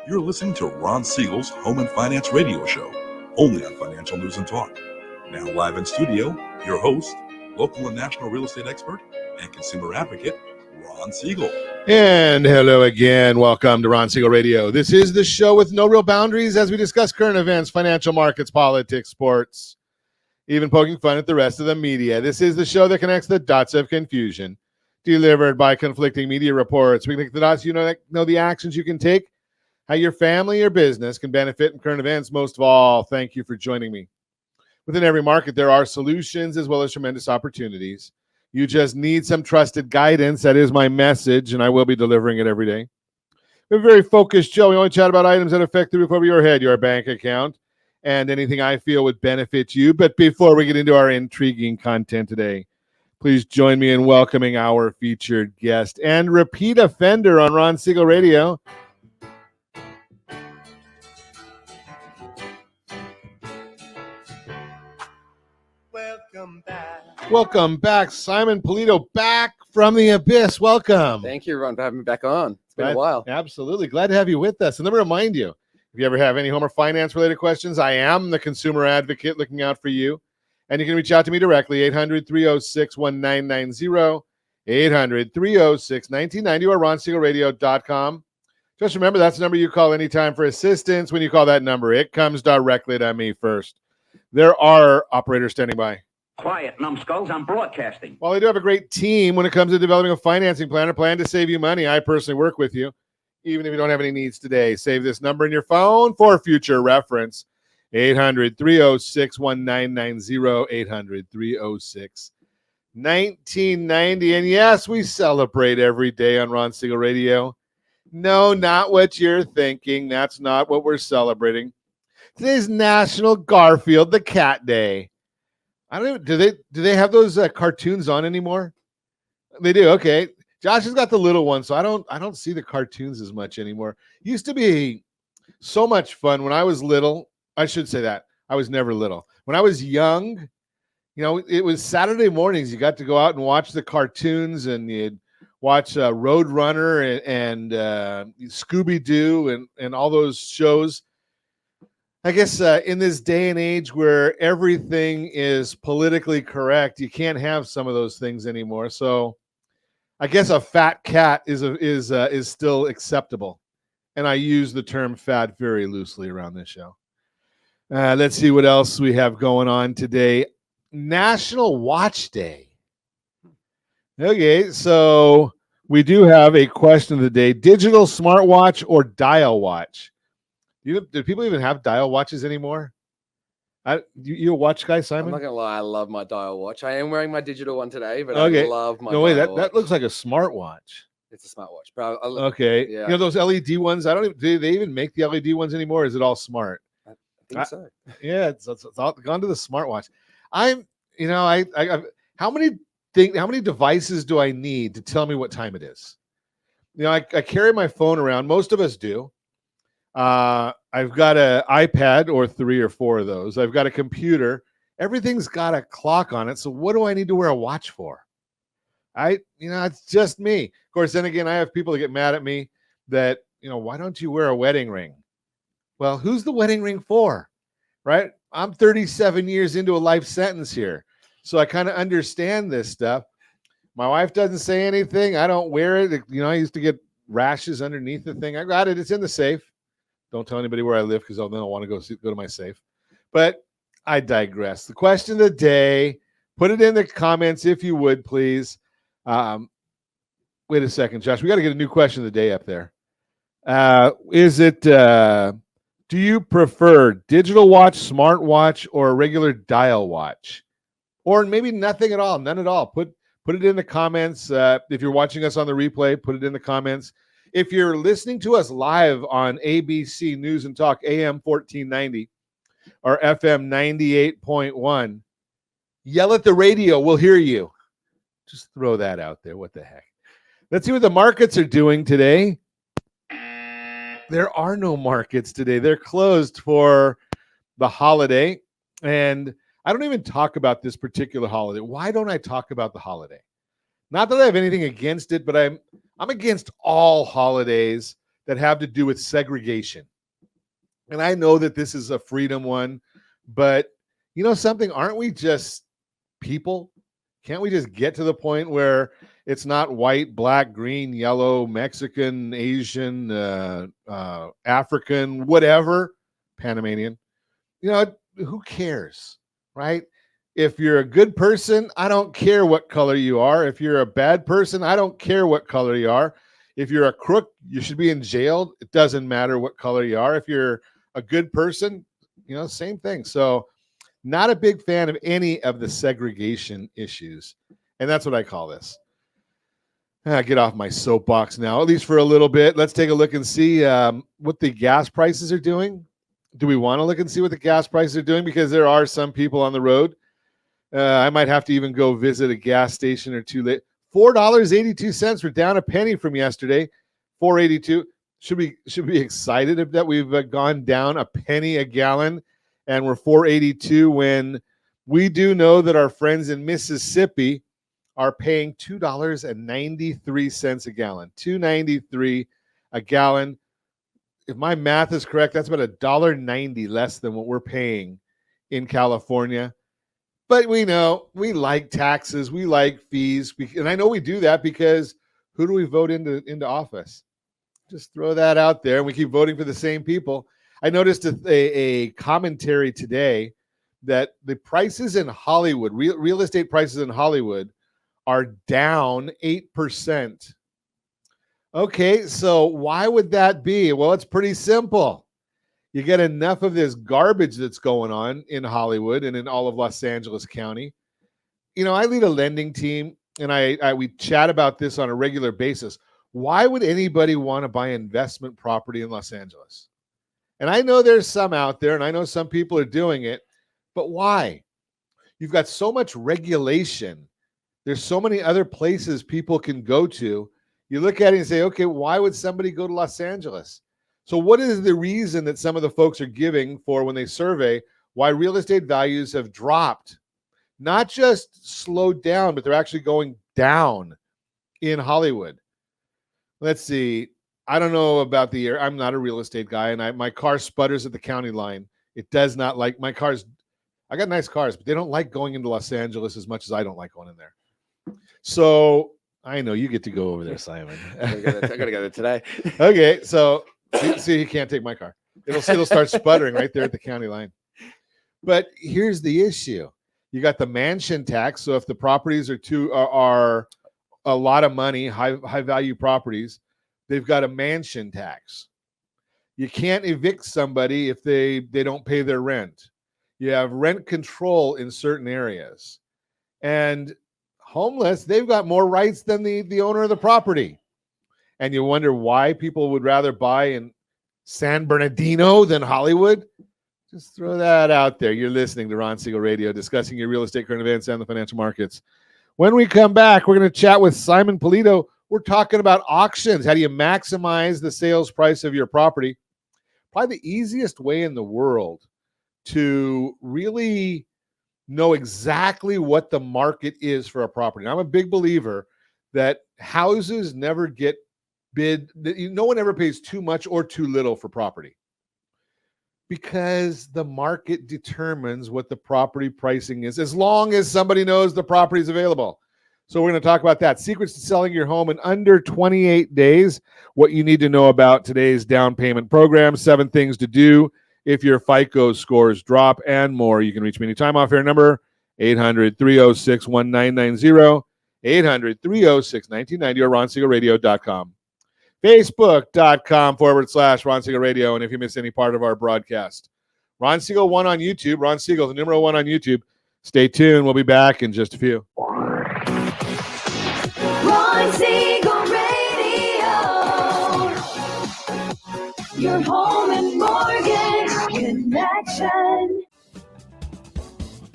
You're listening to Ron Siegel's Home and Finance Radio Show, only on Financial News and Talk. Now live in studio, your host, local and national real estate expert and consumer advocate, Ron Siegel. And hello again. Welcome to Ron Siegel Radio. This is the show with no real boundaries as we discuss current events, financial markets, politics, sports, even poking fun at the rest of the media. This is the show that connects the dots of confusion, delivered by conflicting media reports. We connect the dots, know the actions you can take, how your family or business can benefit from current events. Most of all, thank you for joining me. Within every market, there are solutions as well as tremendous opportunities. You just need some trusted guidance. That is my message, and I will be delivering it every day. We're a very focused show. We only chat about items that affect the roof over your head, your bank account, and anything I feel would benefit you. But before we get into our intriguing content today, please join me in welcoming our featured guest and repeat offender on Ron Siegel Radio. Welcome back, Simon Polito, back from the abyss. Welcome. Thank you, Ron, for having me back on. It's been a while. Absolutely. Glad to have you with us. And let me remind you, if you ever have any home or finance-related questions, I am the consumer advocate looking out for you. And you can reach out to me directly, 800-306-1990, 800-306-1990, or ronsiegelradio.com. Just remember, that's the number you call anytime for assistance. When you call that number, it comes directly to me first. There are operators standing by. Quiet, numbskulls, I'm broadcasting. While I do have a great team when it comes to developing a financing plan or plan to save you money, I personally work with you, even if you don't have any needs today. Save this number in your phone for future reference, 800-306-1990, 800-306-1990. And yes, we celebrate every day on Ron Siegel Radio. No, not what you're thinking. That's not what we're celebrating. Today's National Garfield the Cat Day. I don't even, do they have those cartoons on anymore? They do. Okay. Josh has got the little one, so I don't see the cartoons as much anymore. Used to be so much fun when I was little. I should say that. I was never little. When I was young, it was Saturday mornings. You got to go out and watch the cartoons, and you'd watch Roadrunner and Scooby-Doo and all those shows. I guess in this day and age where everything is politically correct, you can't have some of those things anymore. So I guess a fat cat is still acceptable. And I use the term fat very loosely around this show. Let's see what else we have going on today. National Watch Day. Okay, so we do have a question of the day. Digital smartwatch or dial watch? Do people even have dial watches anymore? You a watch guy, Simon? I'm not going to lie. I love my dial watch. I am wearing my digital one today, but okay. I love my No way, dial watch. That looks like a smartwatch. It's a smartwatch. But okay. Yeah. Those LED ones, do they even make the LED ones anymore? Or is it all smart? I think so. Yeah, it's all gone to the smartwatch. How many devices do I need to tell me what time it is? I carry my phone around. Most of us do. I've got an iPad or 3 or 4 of those. I've got a computer. Everything's got a clock on it. So what do I need to wear a watch for? It's just me. Of course, then again, I have people that get mad at me that, why don't you wear a wedding ring? Well, who's the wedding ring for? Right? I'm 37 years into a life sentence here. So I kind of understand this stuff. My wife doesn't say anything. I don't wear it. I used to get rashes underneath the thing. I got it. It's in the safe. Don't tell anybody where I live because then I'll want to go to my safe. But I digress. The question of the day, put it in the comments if you would, please. Wait a second, Josh. We got to get a new question of the day up there. Do you prefer digital watch, smartwatch, or a regular dial watch? Or maybe nothing at all, none at all. Put it in the comments. If you're watching us on the replay, put it in the comments. If you're listening to us live on ABC News and Talk, AM 1490 or FM 98.1, yell at the radio. We'll hear you. Just throw that out there. What the heck? Let's see what the markets are doing today. There are no markets today. They're closed for the holiday. And I don't even talk about this particular holiday. Why don't I talk about the holiday? Not that I have anything against it, but I'm against all holidays that have to do with segregation. And I know that this is a freedom one, but you know something? Aren't we just people? Can't we just get to the point where it's not white, black, green, yellow, Mexican, Asian, African, whatever, Panamanian? You know, who cares, right? If you're a good person, I don't care what color you are. If you're a bad person, I don't care what color you are. If you're a crook, you should be in jail. It doesn't matter what color you are. If you're a good person, you know, same thing. So not a big fan of any of the segregation issues. And that's what I call this. Get off my soapbox now, at least for a little bit. Let's take a look and see what the gas prices are doing. Do we want to look and see what the gas prices are doing? Because there are some people on the road. I might have to even go visit a gas station or two late. $4.82. We're down a penny from yesterday. $4.82. Should be excited that we've gone down a penny a gallon, and we're $4.82 when we do know that our friends in Mississippi are paying $2.93 a gallon. $2.93 a gallon. If my math is correct, that's about $1.90 less than what we're paying in California. But we know we like taxes, we like fees, and I know we do that because who do we vote into office? Just throw that out there, and we keep voting for the same people. I noticed a commentary today that the prices in Hollywood, real estate prices in Hollywood, are down 8%. Okay, so why would that be? Well, it's pretty simple. You get enough of this garbage that's going on in Hollywood and in all of Los Angeles County. You know, I lead a lending team, and we chat about this on a regular basis. Why would anybody want to buy investment property in Los Angeles? And I know there's some out there, and I know some people are doing it, but why? You've got so much regulation. There's so many other places people can go to. You look at it and say, okay, why would somebody go to Los Angeles? So what is the reason that some of the folks are giving for when they survey why real estate values have dropped? Not just slowed down, but they're actually going down in Hollywood. Let's see. I don't know about the year. I'm not a real estate guy, and my car sputters at the county line. It does not like my cars. I got nice cars, but they don't like going into Los Angeles as much as I don't like going in there. So I know you get to go over there, Simon. I gotta go there today. Okay, so see, he can't take my car. It'll start sputtering right there at the county line. But here's the issue: you got the mansion tax. So if the properties are a lot of money, high value properties, they've got a mansion tax. You can't evict somebody if they don't pay their rent. You have rent control in certain areas. And homeless, they've got more rights than the owner of the property. And you wonder why people would rather buy in San Bernardino than Hollywood. Just throw that out there. You're listening to Ron Siegel Radio, discussing your real estate current events and the financial markets. When we come back, we're going to chat with Simon Polito. We're talking about auctions. How do you maximize the sales price of your property? Probably the easiest way in the world to really know exactly what the market is for a property. And I'm a big believer that houses never get bid. No one ever pays too much or too little for property, because the market determines what the property pricing is, as long as somebody knows the property is available. So we're going to talk about that. Secrets to selling your home in under 28 days. What you need to know about today's down payment program. 7 things to do if your FICO scores drop, and more. You can reach me anytime. Off air number 800-306-1990, 800-306-1990, or RonSiegelRadio.com. Facebook.com/Ron Siegel Radio. And if you miss any part of our broadcast, Ron Siegel 1 on YouTube, Ron Siegel, the number 1 on YouTube. Stay tuned. We'll be back in just a few. Ron Siegel Radio, your home and mortgage connection.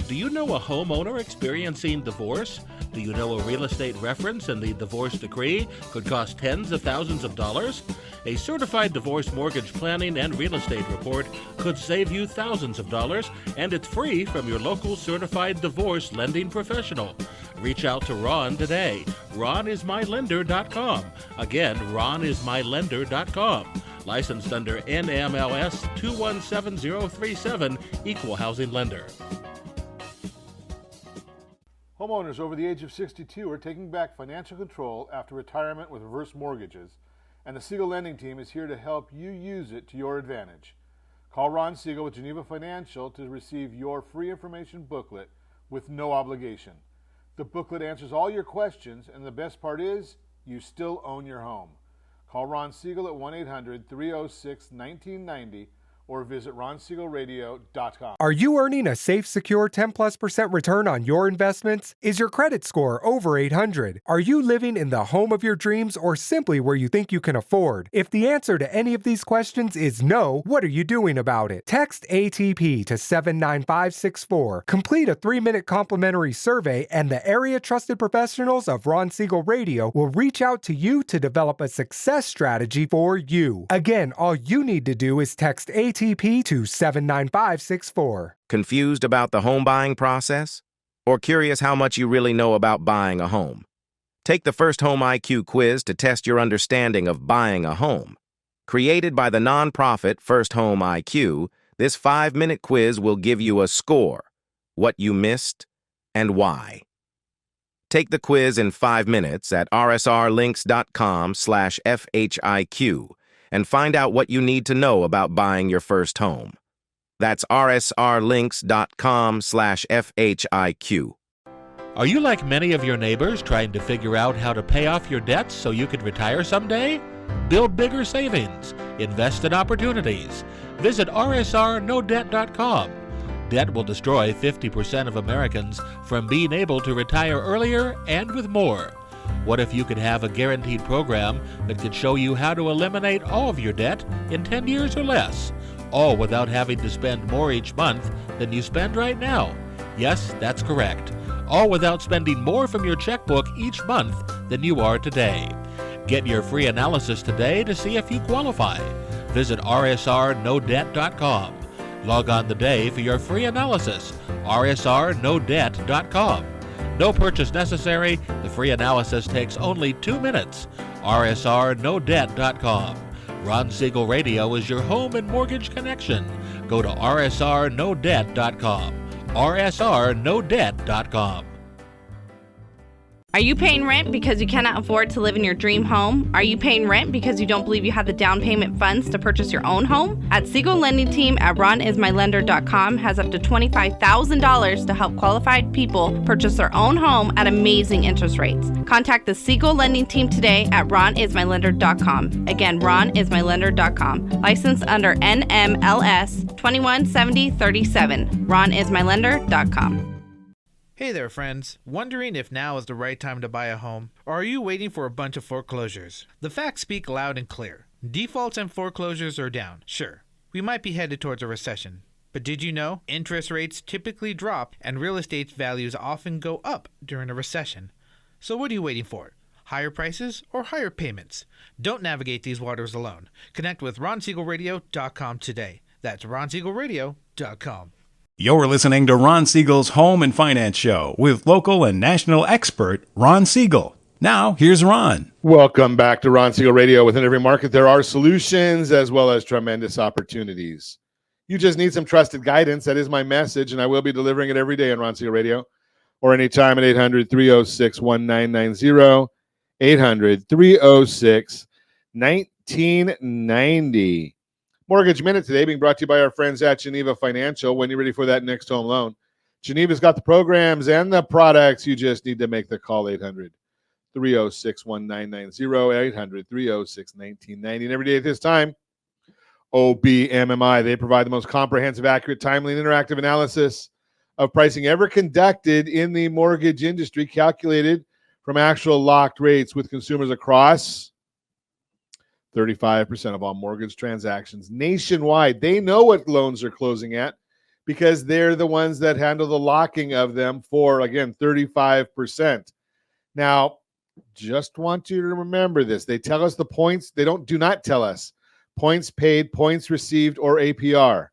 Do you know a homeowner experiencing divorce? Do you know a real estate reference and the divorce decree could cost tens of thousands of dollars? A certified divorce mortgage planning and real estate report could save you thousands of dollars, and it's free from your local certified divorce lending professional. Reach out to Ron today. RonIsMyLender.com. Again, RonIsMyLender.com. Licensed under NMLS 217037, Equal Housing Lender. Homeowners over the age of 62 are taking back financial control after retirement with reverse mortgages, and the Siegel Lending Team is here to help you use it to your advantage. Call Ron Siegel with Geneva Financial to receive your free information booklet with no obligation. The booklet answers all your questions, and the best part is, you still own your home. Call Ron Siegel at 1-800-306-1990 or visit ronsiegelradio.com. Are you earning a safe, secure 10+% return on your investments? Is your credit score over 800? Are you living in the home of your dreams or simply where you think you can afford? If the answer to any of these questions is no, what are you doing about it? Text ATP to 79564. Complete a 3-minute complimentary survey, and the area trusted professionals of Ron Siegel Radio will reach out to you to develop a success strategy for you. Again, all you need to do is text ATP to 79564. Confused about the home buying process? Or curious how much you really know about buying a home? Take the First Home IQ quiz to test your understanding of buying a home. Created by the nonprofit First Home IQ, this 5-minute quiz will give you a score, what you missed, and why. Take the quiz in 5 minutes at rsrlinks.com/FHIQ and find out what you need to know about buying your first home. That's rsrlinks.com/FHIQ. Are you like many of your neighbors trying to figure out how to pay off your debts so you could retire someday? Build bigger savings. Invest in opportunities. Visit rsrnodebt.com. Debt will destroy 50% of Americans from being able to retire earlier and with more. What if you could have a guaranteed program that could show you how to eliminate all of your debt in 10 years or less, all without having to spend more each month than you spend right now? Yes, that's correct. All without spending more from your checkbook each month than you are today. Get your free analysis today to see if you qualify. Visit rsrnodebt.com. Log on today for your free analysis, rsrnodebt.com. No purchase necessary. The free analysis takes only 2 minutes. rsrnodebt.com. Ron Siegel Radio is your home and mortgage connection. Go to rsrnodebt.com. rsrnodebt.com. Are you paying rent because you cannot afford to live in your dream home? Are you paying rent because you don't believe you have the down payment funds to purchase your own home? At Siegel Lending Team at ronismylender.com has up to $25,000 to help qualified people purchase their own home at amazing interest rates. Contact the Siegel Lending Team today at ronismylender.com. Again, ronismylender.com. Licensed under NMLS 217037. ronismylender.com. Hey there, friends. Wondering if now is the right time to buy a home? Or are you waiting for a bunch of foreclosures? The facts speak loud and clear. Defaults and foreclosures are down. Sure, we might be headed towards a recession. But did you know interest rates typically drop and real estate values often go up during a recession? So what are you waiting for? Higher prices or higher payments? Don't navigate these waters alone. Connect with RonSiegelRadio.com today. That's RonSiegelRadio.com. You're listening to Ron Siegel's Home and Finance Show with local and national expert Ron Siegel. Now, here's Ron. Welcome back to Ron Siegel Radio. Within every market, there are solutions as well as tremendous opportunities. You just need some trusted guidance. That is my message, and I will be delivering it every day on Ron Siegel Radio or anytime at 800-306-1990, 800-306-1990. Mortgage Minute today being brought to you by our friends at Geneva Financial. When you're ready for that next home loan, Geneva's got the programs and the products. You just need to make the call, 800-306-1990, 800-306-1990. And every day at this time, OBMMI. They provide the most comprehensive, accurate, timely, and interactive analysis of pricing ever conducted in the mortgage industry, calculated from actual locked rates with consumers across 35% of all mortgage transactions nationwide. They know what loans are closing at because they're the ones that handle the locking of them for, again, 35%. Now, just want you to remember this. They tell us the points. They do not tell us points paid, points received, or APR.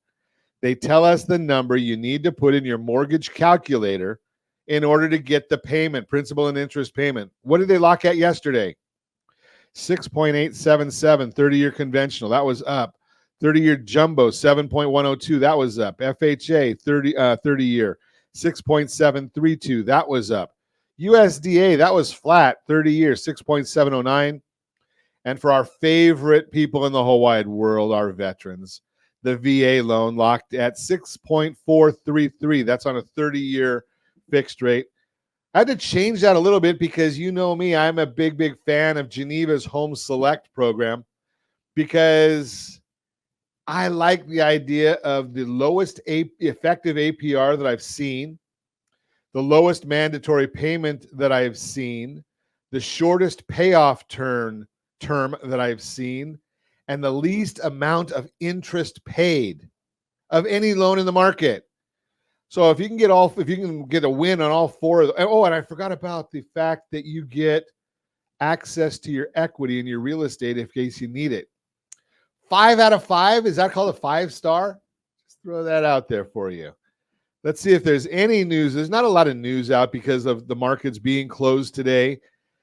They tell us the number you need to put in your mortgage calculator in order to get the payment, principal and interest payment. What did they lock at yesterday? 6.877, 30-year conventional. That was up. 30-year jumbo, 7.102. That was up. FHA, 30-year, 6.732. That was up. USDA, that was flat. 30-year, 6.709. And for our favorite people in the whole wide world, our veterans, the VA loan locked at 6.433. That's on a 30-year fixed rate. I had to change that a little bit because you know me, I'm a big fan of Geneva's Home Select program because I like the idea of the lowest effective APR that I've seen, the lowest mandatory payment that I've seen, the shortest payoff term that I've seen, and the least amount of interest paid of any loan in the market. So if you can get a win on all four of them. Oh, and I forgot about the fact that you get access to your equity in your real estate in case you need it. 5 out of 5, is that called a 5-star? Just throw that out there for you. Let's see if there's any news. There's not a lot of news out because of the markets being closed today.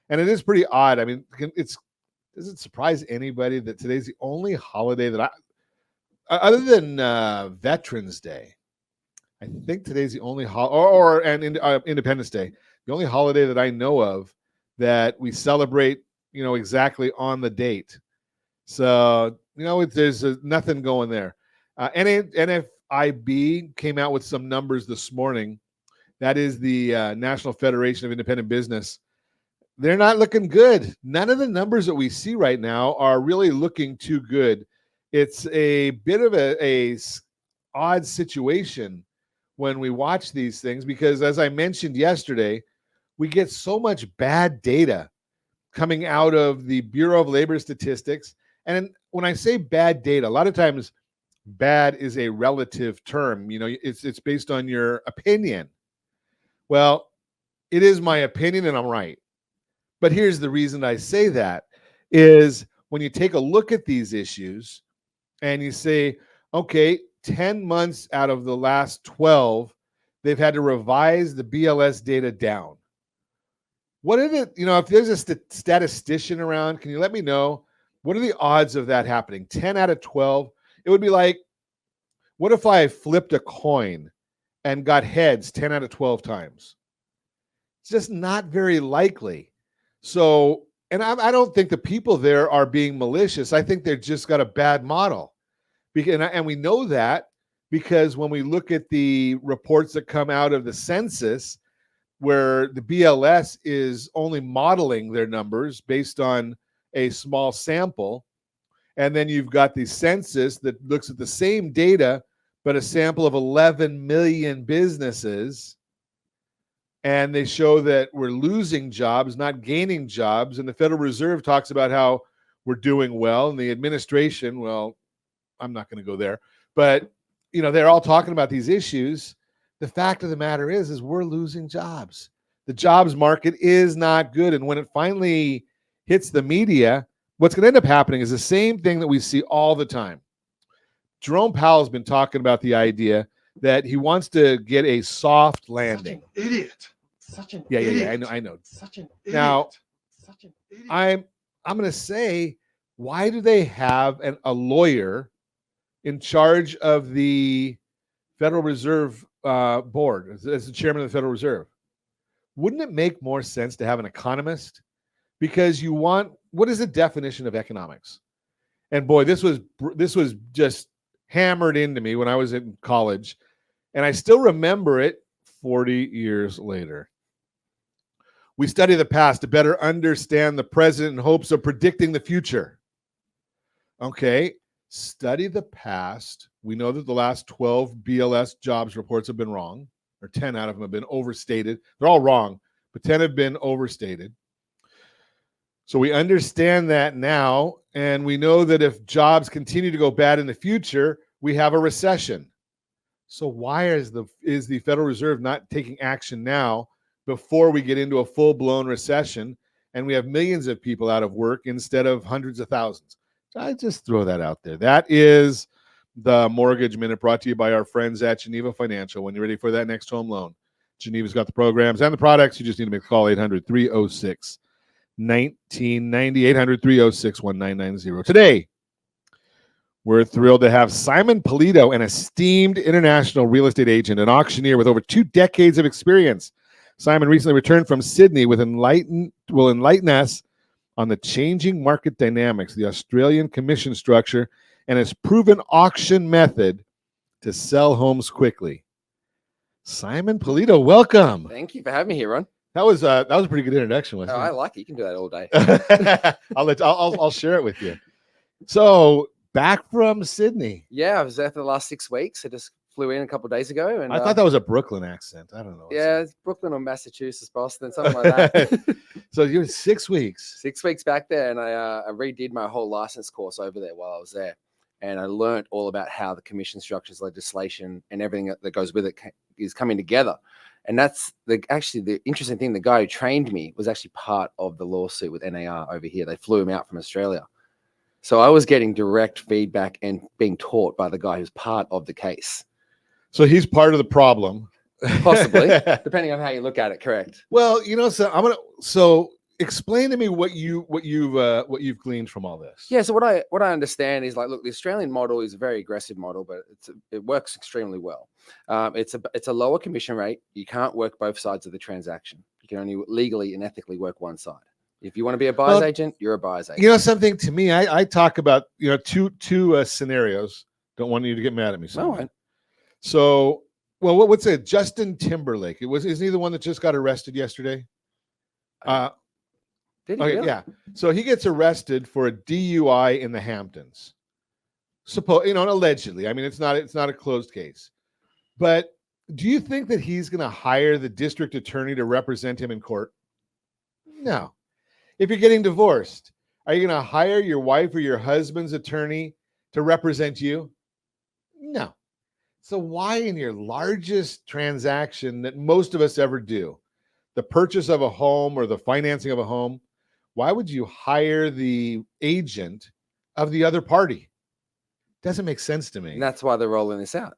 And it is pretty odd. I mean, does it surprise anybody that today's the only holiday that other than Veterans Day, I think today's the only Independence Day, the only holiday that I know of that we celebrate, exactly on the date. So, there's nothing going there. NFIB came out with some numbers this morning. That is the National Federation of Independent Business. They're not looking good. None of the numbers that we see right now are really looking too good. It's a bit of a odd situation when we watch these things because, as I mentioned yesterday, we get so much bad data coming out of the Bureau of Labor Statistics. And when I say bad data, a lot of times bad is a relative term. It's based on your opinion. Well, it is my opinion and I'm right. But here's the reason I say that is when you take a look at these issues and you say, okay, 10 months out of the last 12, they've had to revise the BLS data down. What is it? If there's a statistician around, can you let me know? What are the odds of that happening? 10 out of 12? It would be like, what if I flipped a coin and got heads 10 out of 12 times? It's just not very likely. So, and I don't think the people there are being malicious. I think they've just got a bad model. And we know that because when we look at the reports that come out of the census, where the BLS is only modeling their numbers based on a small sample, and then you've got the census that looks at the same data, but a sample of 11 million businesses, and they show that we're losing jobs, not gaining jobs. And the Federal Reserve talks about how we're doing well. And the administration, well, I'm not going to go there. But, they're all talking about these issues. The fact of the matter is we're losing jobs. The jobs market is not good. And when it finally hits the media, what's going to end up happening is the same thing that we see all the time. Jerome Powell's been talking about the idea that he wants to get a soft landing. Such an idiot. Such an yeah, idiot. I know. Such an idiot. Now, Such an idiot. I'm going to say, why do they have a lawyer in charge of the Federal Reserve board as the chairman of the Federal Reserve? Wouldn't it make more sense to have an economist? Because what is the definition of economics? And boy, this was just hammered into me when I was in college, and I still remember it 40 years later. We study the past to better understand the present in hopes of predicting the future. Okay, study the past. We know that the last 12 BLS jobs reports have been wrong, or 10 out of them have been overstated. They're all wrong, but 10 have been overstated. So we understand that now, and we know that if jobs continue to go bad in the future, we have a recession. So why is the Federal Reserve not taking action now before we get into a full-blown recession and we have millions of people out of work instead of hundreds of thousands? So I just throw that out there. That is the Mortgage Minute, brought to you by our friends at Geneva Financial. When you're ready for that next home loan, Geneva's got the programs and the products. You just need to make a call, 800-306-9000. 1990. 800-306-1990. Today, we're thrilled to have Simon Polito, an esteemed international real estate agent and auctioneer with over 2 decades of experience. Simon recently returned from Sydney will enlighten us on the changing market dynamics, the Australian commission structure, and his proven auction method to sell homes quickly. Simon Polito, welcome. Thank you for having me here, Ron. That was a pretty good introduction, wasn't Oh, it? I like it. You can do that all day. I'll share it with you. So back from Sydney. Yeah, I was there for the last 6 weeks. I just flew in a couple of days ago, and I thought that was a Brooklyn accent. I don't know. yeah, it's Brooklyn or Massachusetts, Boston, something like that. So you're 6 weeks. 6 weeks back there, and I redid my whole license course over there while I was there, and I learned all about how the commission structures, legislation, and everything that goes with it is coming together. And that's the interesting thing. The guy who trained me was actually part of the lawsuit with NAR over here. They flew him out from Australia. So I was getting direct feedback and being taught by the guy who's part of the case. So he's part of the problem. Possibly, depending on how you look at it, correct. Well, so explain to me what you've gleaned from all this. Yeah, so what I understand is, like, look, the Australian model is a very aggressive model, but it works extremely well. It's a lower commission rate. You can't work both sides of the transaction. You can only legally and ethically work one side. If you want to be a buyer's agent, you're a buyer's agent. You know something, to me, I talk about two scenarios. Don't want you to get mad at me. No, I- So, well, what's it? Justin Timberlake. Isn't he the one that just got arrested yesterday? Did he Okay, really? yeah. So he gets arrested for a DUI in the Hamptons. Allegedly. I mean, it's not a closed case. But do you think that he's going to hire the district attorney to represent him in court? No. If you're getting divorced, are you going to hire your wife or your husband's attorney to represent you? No. So why, in your largest transaction that most of us ever do, the purchase of a home or the financing of a home, why would you hire the agent of the other party? Doesn't make sense to me. And that's why they're rolling this out.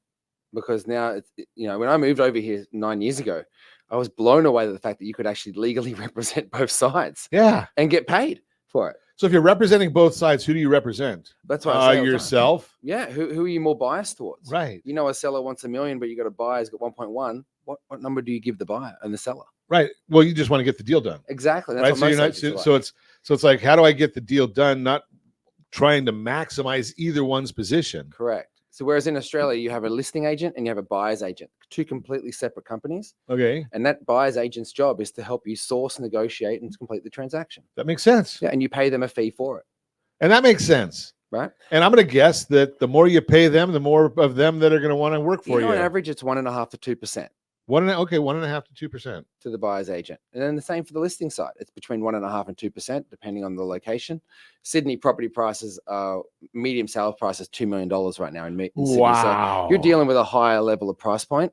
Because now, when I moved over here 9 years ago, I was blown away at the fact that you could actually legally represent both sides. Yeah. And get paid for it. So if you're representing both sides, who do you represent? That's what I say all the time. Yourself? Yeah. Who are you more biased towards? Right. A seller wants $1 million, but you got a buyer who's got 1.1. What number do you give the buyer and the seller? Right. Well, you just want to get the deal done. Exactly. That's Right. what So most you're not. agents are So like. it's like, how do I get the deal done? Not trying to maximize either one's position. Correct. So whereas in Australia, you have a listing agent and you have a buyer's agent, 2 completely separate companies. Okay. And that buyer's agent's job is to help you source, negotiate, and complete the transaction. That makes sense. Yeah, and you pay them a fee for it. And that makes sense. Right. And I'm going to guess that the more you pay them, the more of them that are going to want to work for you. On average, it's 1.5 to 2%. 1.5 to 2%. To the buyer's agent. And then the same for the listing side. It's between 1.5 and 2%, depending on the location. Sydney property prices are medium sales price is $2 million right now in Sydney. Wow. So you're dealing with a higher level of price point,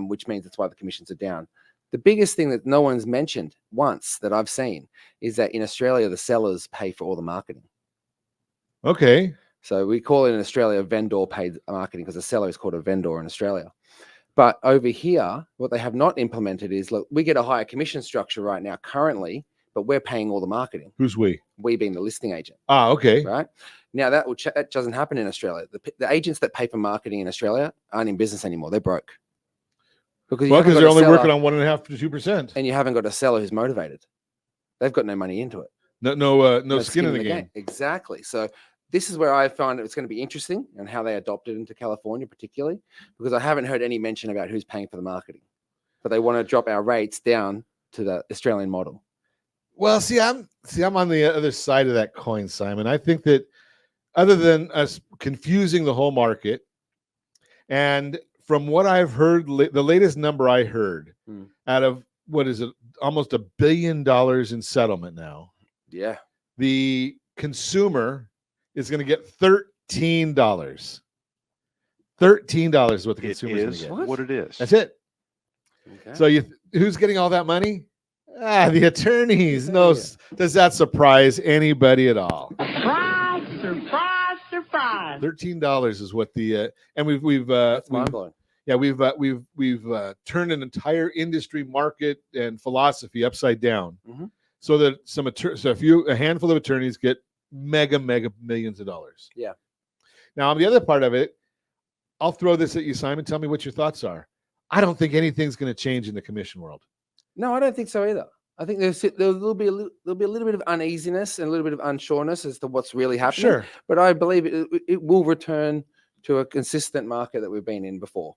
which means that's why the commissions are down. The biggest thing that no one's mentioned once that I've seen is that in Australia, the sellers pay for all the marketing. Okay. So we call it in Australia vendor paid marketing because the seller is called a vendor in Australia. But over here, what they have not implemented is, look, we get a higher commission structure right now currently, but we're paying all the marketing. Who's we? We being the listing agent. Ah, okay. Right. Now that doesn't happen in Australia. The agents that pay for marketing in Australia aren't in business anymore. They're broke. Because they're only working on 1.5 to 2%. And you haven't got a seller who's motivated. They've got no money into it. No skin in the game. Exactly. So this is where I find it's going to be interesting and how they adopt it into California, particularly because I haven't heard any mention about who's paying for the marketing, but they want to drop our rates down to the Australian model. Well, I'm on the other side of that coin, Simon. I think that other than us confusing the whole market, and from what I've heard, the latest number I heard out of what is it, almost $1 billion in settlement now. Yeah. The consumer is going to get $13. $13 is what the consumer is going to get. What it is. That's it. Okay. So who's getting all that money? The attorneys. No, does that surprise anybody at all? Surprise, surprise. $13 is what the and we've That's mind blowing. Yeah, we've turned an entire industry, market, and philosophy upside down so that a handful of attorneys get mega millions of dollars. Yeah. Now, on the other part of it, I'll throw this at you, Simon. Tell me what your thoughts are. I don't think anything's going to change in the commission world. No, I don't think so either. I think there'll be a little bit of uneasiness and a little bit of unsureness as to what's really happening. Sure. But I believe it will return to a consistent market that we've been in before.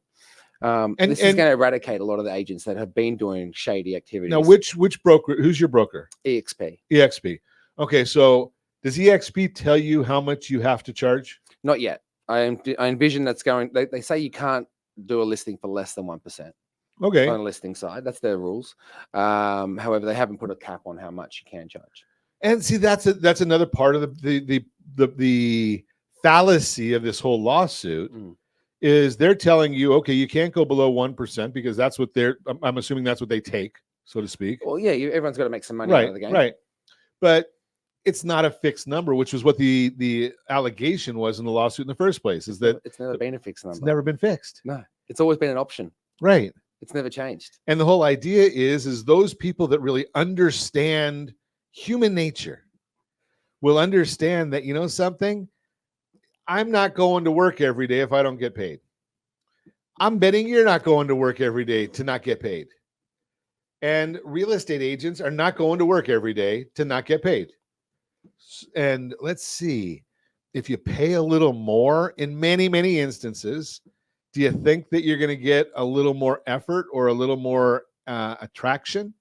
This is going to eradicate a lot of the agents that have been doing shady activities. Now, which broker? Who's your broker? EXP. EXP. Okay, so does EXP tell you how much you have to charge? Not yet. I envision that's going. They say you can't do a listing for less than 1%. Okay. On the listing side, that's their rules. However, they haven't put a cap on how much you can charge. And see, that's another part of the fallacy of this whole lawsuit. Is they're telling you, okay, you can't go below 1% because that's what I'm assuming that's what they take, so to speak. Well, yeah, everyone's got to make some money out of the game. Right. But it's not a fixed number, which was what the allegation was in the lawsuit in the first place, is that it's never been a fixed number. It's never been fixed. No, it's always been an option. Right. It's never changed. And the whole idea is those people that really understand human nature will understand that, you know something, I'm not going to work every day if I don't get paid. I'm betting you're not going to work every day to not get paid. And real estate agents are not going to work every day to not get paid. And let's see, if you pay a little more in many, many instances, do you think that you're going to get a little more effort or a little more attraction?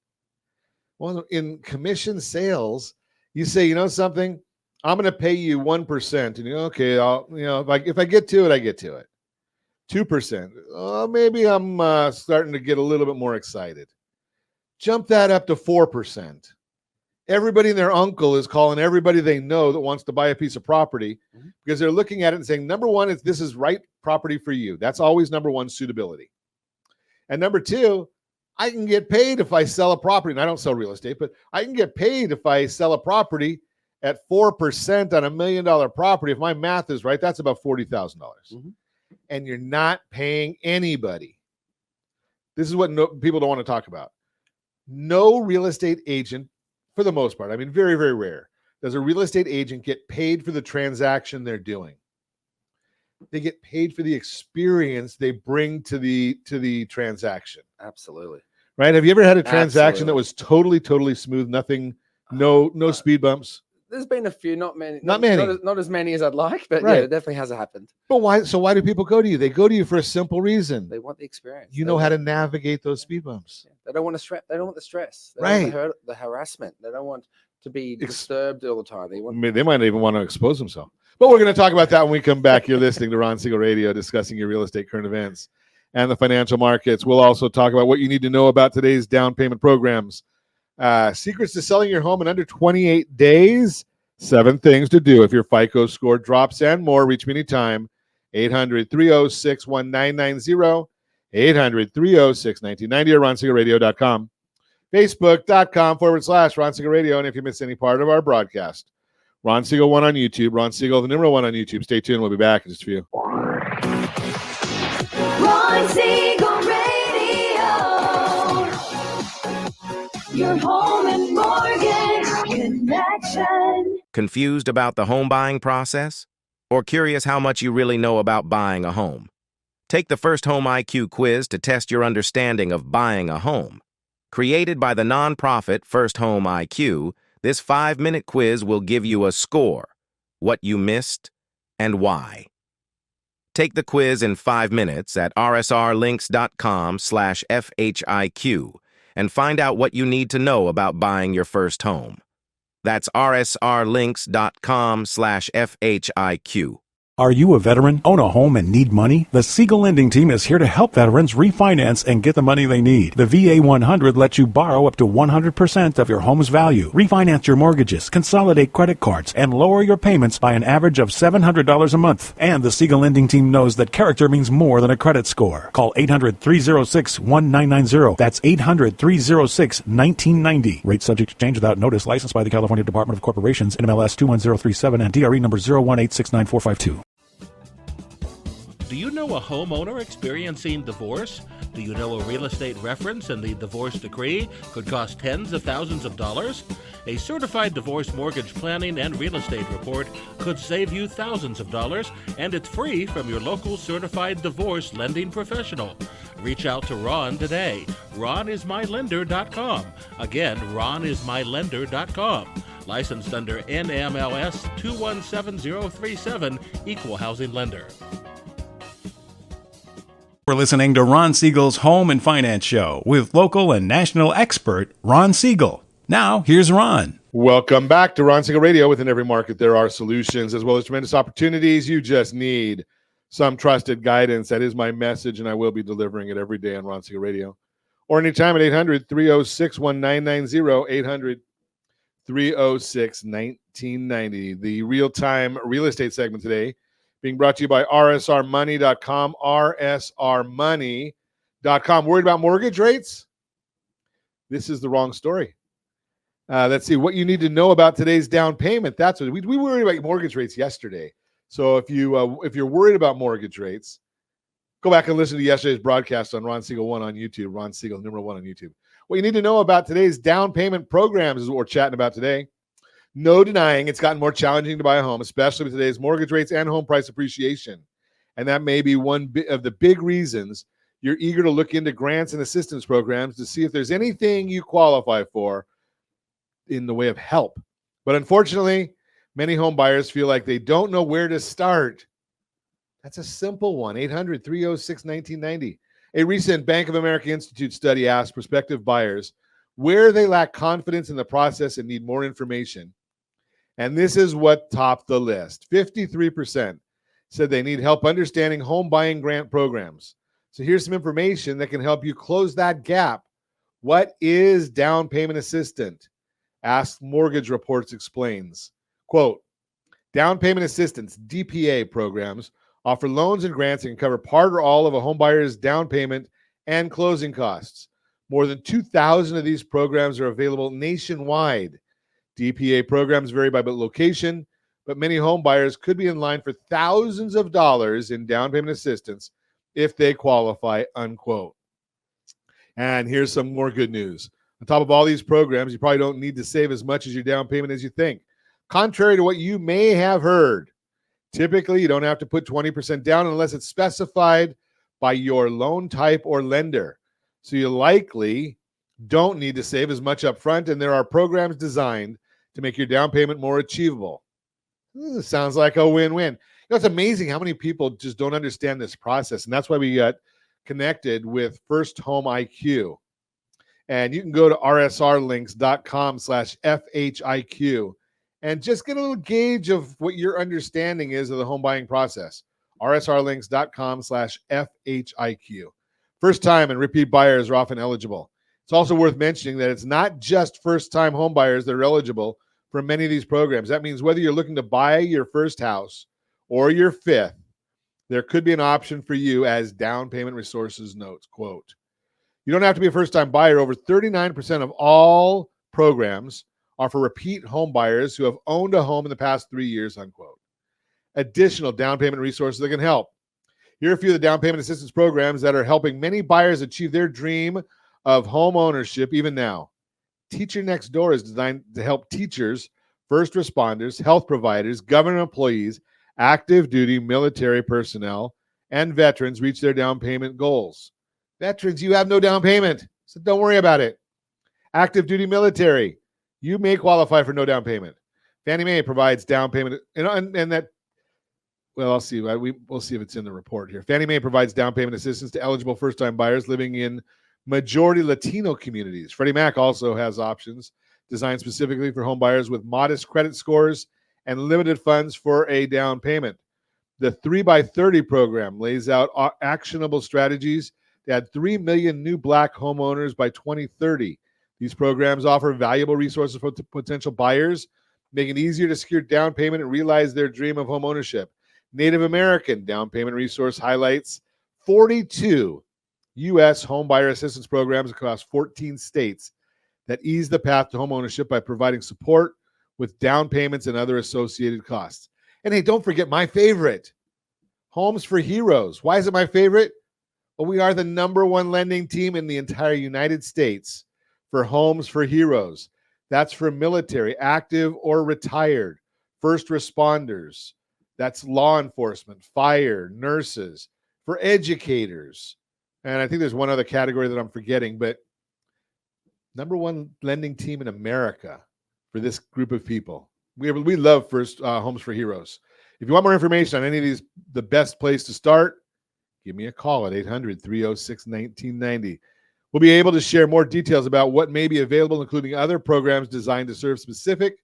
Well, in commission sales, you say, you know something, I'm going to pay you 1%, and you know, okay, if I get to it, I get to it. 2%, maybe I'm starting to get a little bit more excited. Jump that up to 4%. Everybody and their uncle is calling everybody they know that wants to buy a piece of property because they're looking at it and saying, number one, this is right property for you. That's always number one, suitability. And number two, I can get paid if I sell a property. And I don't sell real estate, but I can get paid if I sell a property at 4% on $1 million property. If my math is right, that's about $40,000. And you're not paying anybody. This is what people don't want to talk about. No real estate agent, for the most part, I mean, very, very rare, does a real estate agent get paid for the transaction they're doing. They get paid for the experience they bring to the transaction. Absolutely. Right? Have you ever had a transaction that was totally smooth, nothing, no speed bumps? There's been a few, not many. Not many. Not as many as I'd like, but Right. yeah, it definitely has happened. But why? So why do people go to you? They go to you for a simple reason. They want the experience. You know how to navigate those speed bumps. They don't want to stress. They don't want the stress. They Right. don't want the harassment. They don't want to be disturbed all the time. They want. They might even want to expose themselves. But we're going to talk about that when we come back. You're listening to Ron Siegel Radio, discussing your real estate current events and the financial markets. We'll also talk about what you need to know about today's down payment programs. Secrets to selling your home in under 28 days. 7 things to do if your FICO score drops, and more. Reach me anytime. 800-306-1990. 800-306-1990 or RonSiegelRadio.com. Facebook.com/Ron Siegel Radio. And if you miss any part of our broadcast, Ron Siegel 1 on YouTube. Ron Siegel, the number 1 on YouTube. Stay tuned. We'll be back in just a few. Ron Siegel Radio. Your home and mortgage connection. Confused about the home buying process? Or curious how much you really know about buying a home? Take the First Home IQ quiz to test your understanding of buying a home. Created by the nonprofit First Home IQ, this 5-minute quiz will give you a score, what you missed, and why. Take the quiz in 5 minutes at rsrlinks.com/FHIQ and find out what you need to know about buying your first home. That's rsrlinks.com/FHIQ. Are you a veteran, own a home, and need money? The Siegel Lending Team is here to help veterans refinance and get the money they need. The VA 100 lets you borrow up to 100% of your home's value, refinance your mortgages, consolidate credit cards, and lower your payments by an average of $700 a month. And the Siegel Lending Team knows that character means more than a credit score. Call 800-306-1990. That's 800-306-1990. Rate subject to change without notice. Licensed by the California Department of Corporations, NMLS 21037, and DRE number 01869452. Do you know a homeowner experiencing divorce? Do you know a real estate reference and the divorce decree could cost tens of thousands of dollars? A certified divorce mortgage planning and real estate report could save you thousands of dollars, and it's free from your local certified divorce lending professional. Reach out to Ron today. RonIsMyLender.com. Again, RonIsMyLender.com. Licensed under NMLS 217037, Equal Housing Lender. We're listening to Ron Siegel's Home and Finance Show with local and national expert Ron Siegel. Now, here's Ron. Welcome back to Ron Siegel Radio. Within every market, there are solutions as well as tremendous opportunities. You just need some trusted guidance. That is my message, and I will be delivering it every day on Ron Siegel Radio. Or anytime at 800-306-1990, 800-306-1990. The real-time real estate segment today being brought to you by rsrmoney.com, rsrmoney.com. Worried about mortgage rates? This is the wrong story. Let's see what you need to know about today's down payment. That's what we worried about mortgage rates yesterday. So if you're worried about mortgage rates, go back and listen to yesterday's broadcast on Ron Siegel 1 on YouTube. Ron Siegel, number 1 on YouTube. What you need to know about today's down payment programs is what we're chatting about today. No denying it's gotten more challenging to buy a home, especially with today's mortgage rates and home price appreciation. And that may be one of the big reasons you're eager to look into grants and assistance programs to see if there's anything you qualify for in the way of help. But unfortunately, many home buyers feel like they don't know where to start. That's a simple one, 800-306-1990. A recent Bank of America Institute study asked prospective buyers where they lack confidence in the process and need more information. And this is what topped the list. 53% said they need help understanding home buying grant programs. So here's some information that can help you close that gap. What is down payment assistance? Ask Mortgage Reports explains. Quote, down payment assistance, DPA programs, offer loans and grants that can cover part or all of a home buyer's down payment and closing costs. More than 2,000 of these programs are available nationwide. DPA programs vary by location, but many home buyers could be in line for thousands of dollars in down payment assistance if they qualify, unquote. And here's some more good news. On top of all these programs, you probably don't need to save as much as your down payment as you think. Contrary to what you may have heard, typically you don't have to put 20% down unless it's specified by your loan type or lender. So you likely don't need to save as much up front, and there are programs designed to make your down payment more achievable. This sounds like a win-win. It's amazing how many people just don't understand this process, and that's why we got connected with First Home IQ. And you can go to rsrlinks.com/FHIQ and just get a little gauge of what your understanding is of the home buying process. rsrlinks.com/FHIQ. First-time and repeat buyers are often eligible. It's also worth mentioning that it's not just first-time home buyers that are eligible for many of these programs. That means whether you're looking to buy your first house or your fifth, there could be an option for you, as Down Payment Resources notes, quote, you don't have to be a first-time buyer. Over 39% of all programs are for repeat home buyers who have owned a home in the past 3 years, unquote. Additional down payment resources that can help. Here are a few of the down payment assistance programs that are helping many buyers achieve their dream of home ownership even now. Teacher Next Door is designed to help teachers, first responders, health providers, government employees, active duty military personnel, and veterans reach their down payment goals. Veterans, you have no down payment, so don't worry about it. Active duty military, you may qualify for no down payment. Fannie Mae provides down payment, and that, well, I'll see. We'll see if it's in the report here. Fannie Mae provides down payment assistance to eligible first-time buyers living in majority Latino communities. Freddie Mac also has options designed specifically for home buyers with modest credit scores and limited funds for a down payment. The 3x30 program lays out actionable strategies to add 3 million new Black homeowners by 2030. These programs offer valuable resources for potential buyers, making it easier to secure down payment and realize their dream of home ownership. Native American down payment resource highlights 42 U.S. home buyer assistance programs across 14 states that ease the path to home ownership by providing support with down payments and other associated costs. And hey, don't forget my favorite, Homes for Heroes. Why is it my favorite? Well, we are the #1 lending team in the entire United States for Homes for Heroes. That's for military, active or retired, first responders. That's law enforcement, fire, nurses, for educators. And I think there's one other category that I'm forgetting, but #1 lending team in America for this group of people. We love First Homes for Heroes. If you want more information on any of these, the best place to start, give me a call at 800-306-1990. We'll be able to share more details about what may be available, including other programs designed to serve specific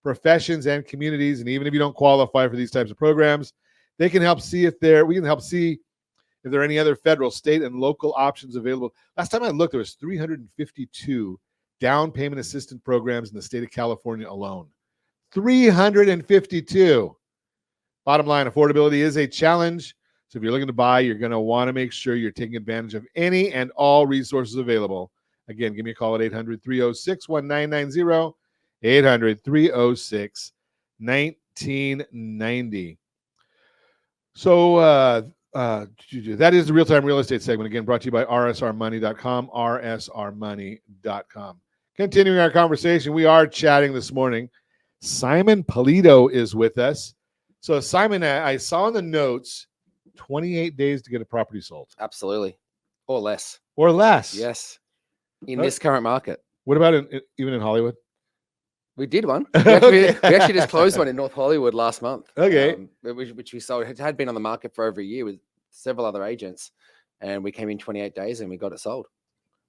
professions and communities. And even if you don't qualify for these types of programs, we can help see if there are any other federal, state, and local options available. Last time I looked, there was 352 down payment assistance programs in the state of California alone. 352. Bottom line, affordability is a challenge. So if you're looking to buy, you're going to want to make sure you're taking advantage of any and all resources available. Again, give me a call at 800-306-1990, 800-306-1990. So that is the real-time real estate segment. Again, brought to you by rsrmoney.com, rsrmoney.com. Continuing our conversation, we are chatting this morning. Simon Polito is with us. So Simon, I saw in the notes, 28 days to get a property sold. Absolutely. Or less. Or less. Yes. In this current market. What about even in Hollywood? We did one. We actually just closed one in North Hollywood last month. Okay. Which we sold. It had been on the market for over a year with several other agents. And we came in 28 days and we got it sold.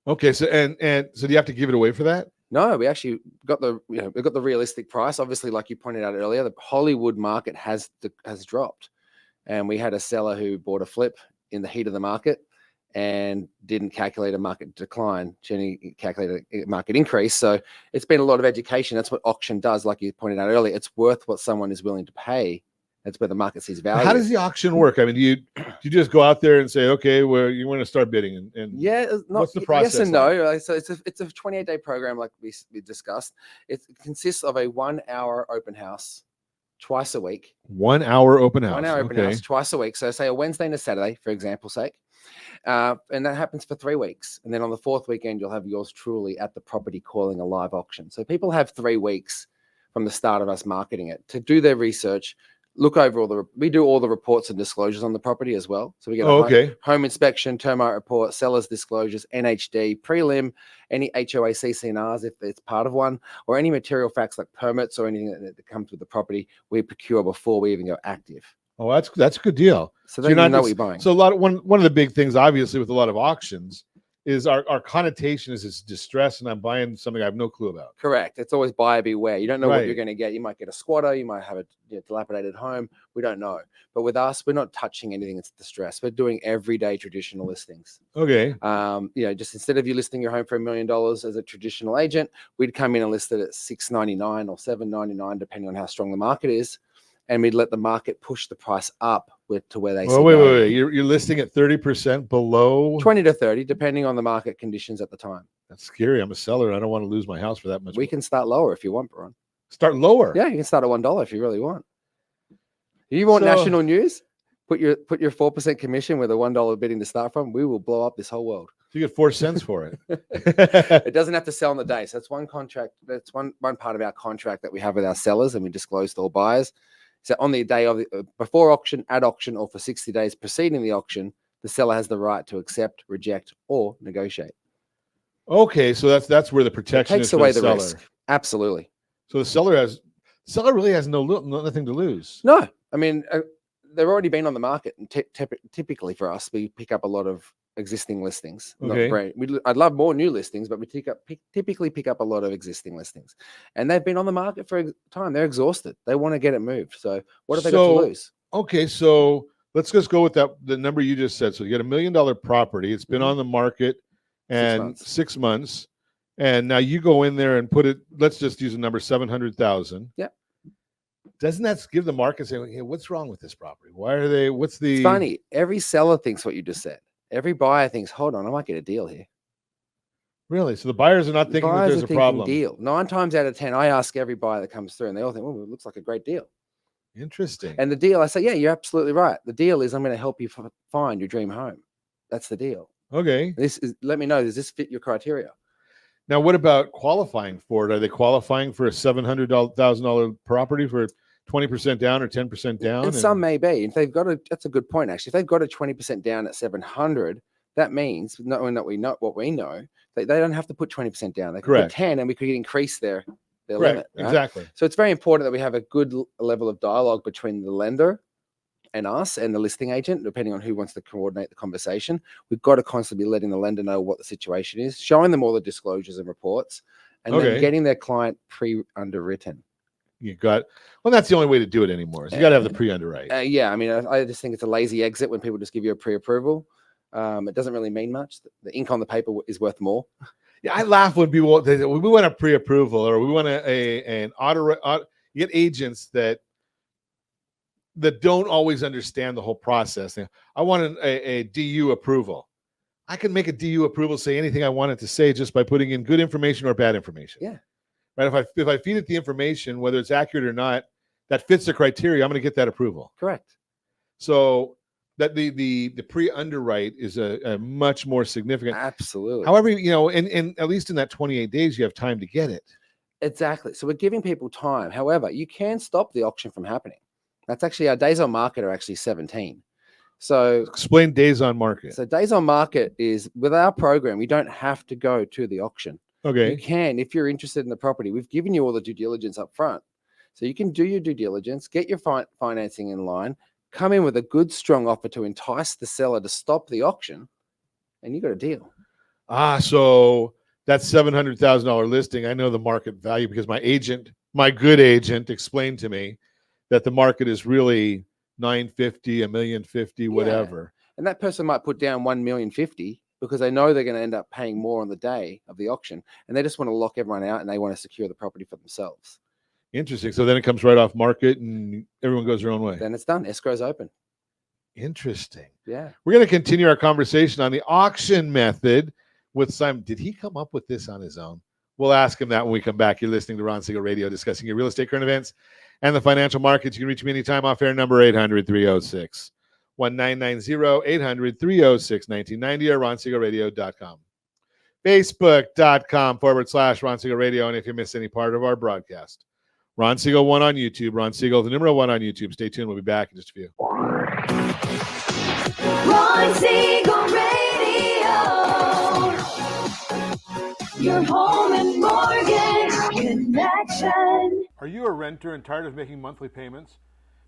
Okay. So and so do you have to give it away for that? No, we actually got the realistic price. Obviously, like you pointed out earlier, the Hollywood market has dropped. And we had a seller who bought a flip in the heat of the market and didn't calculate a market decline, generally calculate a market increase. So it's been a lot of education. That's what auction does. Like you pointed out earlier, it's worth what someone is willing to pay. That's where the market sees value. How does the auction work? I mean, do you just go out there and say, okay, well, you want to start bidding? And what's the process? Yes and no. So it's a 28-day program, like we discussed. It consists of a 1-hour open house twice a week. 1 hour open house. 1 hour open house twice a week. So say a Wednesday and a Saturday, for example's sake. And that happens for 3 weeks. And then on the 4th weekend, you'll have yours truly at the property calling a live auction. So people have 3 weeks from the start of us marketing it to do their research, look over we do all the reports and disclosures on the property as well. So we get a home inspection, termite report, seller's disclosures, NHD, prelim, any HOA CCNRs if it's part of one, or any material facts like permits or anything that comes with the property, we procure before we even go active. Oh, that's a good deal. So then you know what you're buying. So one of the big things, obviously, with a lot of auctions is our connotation is it's distress and I'm buying something I have no clue about. Correct. It's always buyer beware. You don't know what you're going to get. You might get a squatter. You might have a dilapidated home. We don't know. But with us, we're not touching anything that's distress. We're doing everyday traditional listings. Okay. Just instead of you listing your home for $1 million as a traditional agent, we'd come in and list it at $699 or $799, depending on how strong the market is. And we'd let the market push the price up to where they see. Wait. You're listing at 30% below? 20 to 30, depending on the market conditions at the time. That's scary. I'm a seller. I don't want to lose my house for that much. We can start lower if you want, Brian. Start lower? Yeah, you can start at $1 if you really want. You want national news? Put your 4% commission with a $1 bidding to start from. We will blow up this whole world. You get 4 cents for it. It doesn't have to sell on the day. So that's one contract. That's one part of our contract that we have with our sellers, and we disclose to all buyers. So on the day of before auction, at auction, or for 60 days preceding the auction, the seller has the right to accept, reject, or negotiate. Okay, so that's where the protection takes away the risk. Absolutely. So the seller really has nothing to lose. No, I mean they've already been on the market, and typically for us, we pick up a lot of existing listings. Okay. I'd love more new listings, but we typically pick up a lot of existing listings, and they've been on the market for a time. They're exhausted. They want to get it moved. So what have they got to lose? Okay, so let's just go with the number you just said. So you get $1 million property. It's been on the market and 6 months, and now you go in there and put it. Let's just use a number, 700,000. Yeah. Doesn't that give the market say, hey, what's wrong with this property? Why are they? What's the? It's funny. Every seller thinks what you just said. Every buyer thinks, hold on, I might get a deal here. Really? So the buyers are not thinking that there's a problem. Deal. 9 times out of 10, I ask every buyer that comes through, and they all think, well, it looks like a great deal. Interesting. And the deal, I say, yeah, you're absolutely right. The deal is I'm going to help you find your dream home. That's the deal. Okay. Let me know, does this fit your criteria? Now, what about qualifying for it? Are they qualifying for a $700,000 property for 20% down or 10% down? And some may be. If they've got that's a good point, actually. If they've got a 20% down at 700, that means, knowing that we know what we know, they don't have to put 20% down. They can Correct. put 10 and we could increase their Correct. limit. Right? Exactly. So it's very important that we have a good level of dialogue between the lender and us and the listing agent, depending on who wants to coordinate the conversation. We've got to constantly be letting the lender know what the situation is, showing them all the disclosures and reports, and then getting their client pre-underwritten. Well, that's the only way to do it anymore. So you got to have the pre-underwrite. Yeah, I mean, I just think it's a lazy exit when people just give you a pre-approval. It doesn't really mean much. The ink on the paper is worth more. Yeah, I laugh when people we want a pre-approval or we want an auto. You get agents that don't always understand the whole process. I want a DU approval. I can make a DU approval say anything I want it to say just by putting in good information or bad information. Yeah. Right. If I feed it the information, whether it's accurate or not, that fits the criteria, I'm going to get that approval. Correct. So that the pre-underwrite is a much more significant. Absolutely. However, in at least in that 28 days, you have time to get it. Exactly. So we're giving people time. However, you can stop the auction from happening. That's actually, our days on market are actually 17. So explain days on market. So days on market is, with our program, you don't have to go to the auction. Okay. You can, if you're interested in the property. We've given you all the due diligence up front. So you can do your due diligence, get your financing in line, come in with a good, strong offer to entice the seller to stop the auction, and you got a deal. So that $700,000 listing, I know the market value because my good agent explained to me that the market is really $950,000, $1,050,000, whatever. Yeah. And that person might put down $1,050,000 because they know they're going to end up paying more on the day of the auction, and they just want to lock everyone out and they want to secure the property for themselves. Interesting. So then it comes right off market and everyone goes their own way. Then it's done. Escrow's open. Interesting. Yeah. We're going to continue our conversation on the auction method with Simon. Did he come up with this on his own? We'll ask him that when we come back. You're listening to Ron Siegel Radio, discussing your real estate current events and the financial markets. You can reach me anytime off air, number 800-306-1990, 800-306-1990, or RonSiegelRadio.com. Facebook.com/Ron Siegel Radio. And if you miss any part of our broadcast, Ron Siegel 1 on YouTube, Ron Siegel, the number 1 on YouTube. Stay tuned. We'll be back in just a few. Ron Siegel Radio. Your home and mortgage connection. Are you a renter and tired of making monthly payments?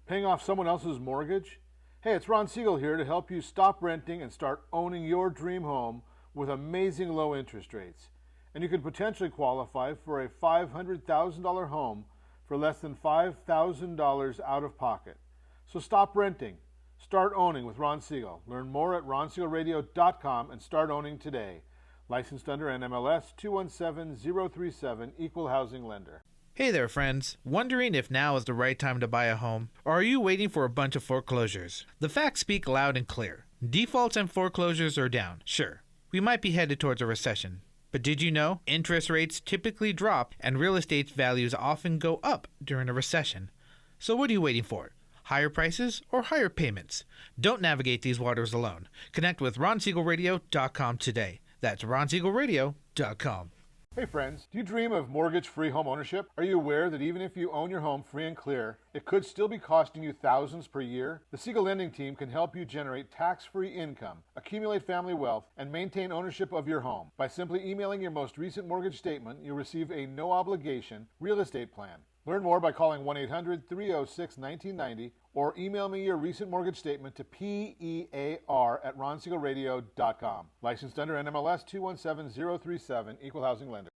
Paying off someone else's mortgage? Hey, it's Ron Siegel here to help you stop renting and start owning your dream home with amazing low interest rates. And you could potentially qualify for a $500,000 home for less than $5,000 out of pocket. So stop renting. Start owning with Ron Siegel. Learn more at RonSiegelRadio.com and start owning today. Licensed under NMLS 217037, Equal Housing Lender. Hey there, friends. Wondering if now is the right time to buy a home? Or are you waiting for a bunch of foreclosures? The facts speak loud and clear. Defaults and foreclosures are down. Sure, we might be headed towards a recession. But did you know interest rates typically drop and real estate values often go up during a recession? So what are you waiting for? Higher prices or higher payments? Don't navigate these waters alone. Connect with RonSiegelRadio.com today. That's RonSiegelRadio.com. Hey friends, do you dream of mortgage-free home ownership? Are you aware that even if you own your home free and clear, it could still be costing you thousands per year? The Siegel Lending Team can help you generate tax-free income, accumulate family wealth, and maintain ownership of your home. By simply emailing your most recent mortgage statement, you'll receive a no-obligation real estate plan. Learn more by calling 1-800-306-1990 or email me your recent mortgage statement to PEAR@RonSiegelRadio.com. Licensed under NMLS 217037, Equal Housing Lender.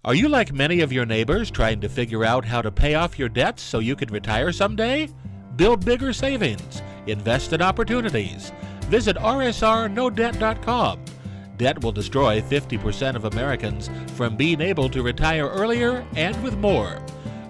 Are you like many of your neighbors trying to figure out how to pay off your debts so you can retire someday? Build bigger savings. Invest in opportunities. Visit rsrnodebt.com. Debt will destroy 50% of Americans from being able to retire earlier and with more.